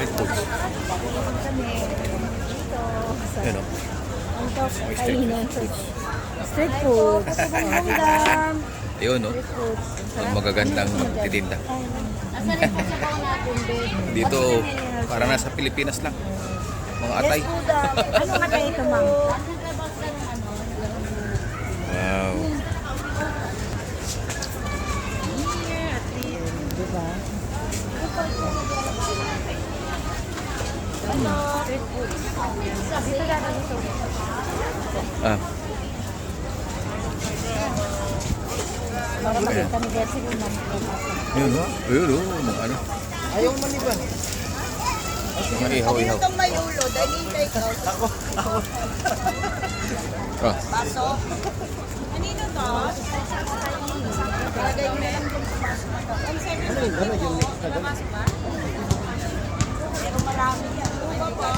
street foods. Kami dito sa Yan o. Antok May street Kainan. foods. Street food. Hamdam. Ayun no. Street food. Ang magagandang magtitinda. Asan yung sabaw natin, babe? Dito, para nasa Pilipinas lang. Mga atay. Yes, food. Ano atay ito, ma'am? Wow. Diba? Street food. Dito natin ito. Ah, Para makita ni Betsy kung ma'am. yun o. Ayun o. Mga ano. Ayaw maniban. Mga ihaw-ihaw. Itong may ulo, dahil hintay ko. Ah, Paso. Kanino to? Palagay mo yan. Ang second Ano yung next na ganun? Pero marami yan. Uba po.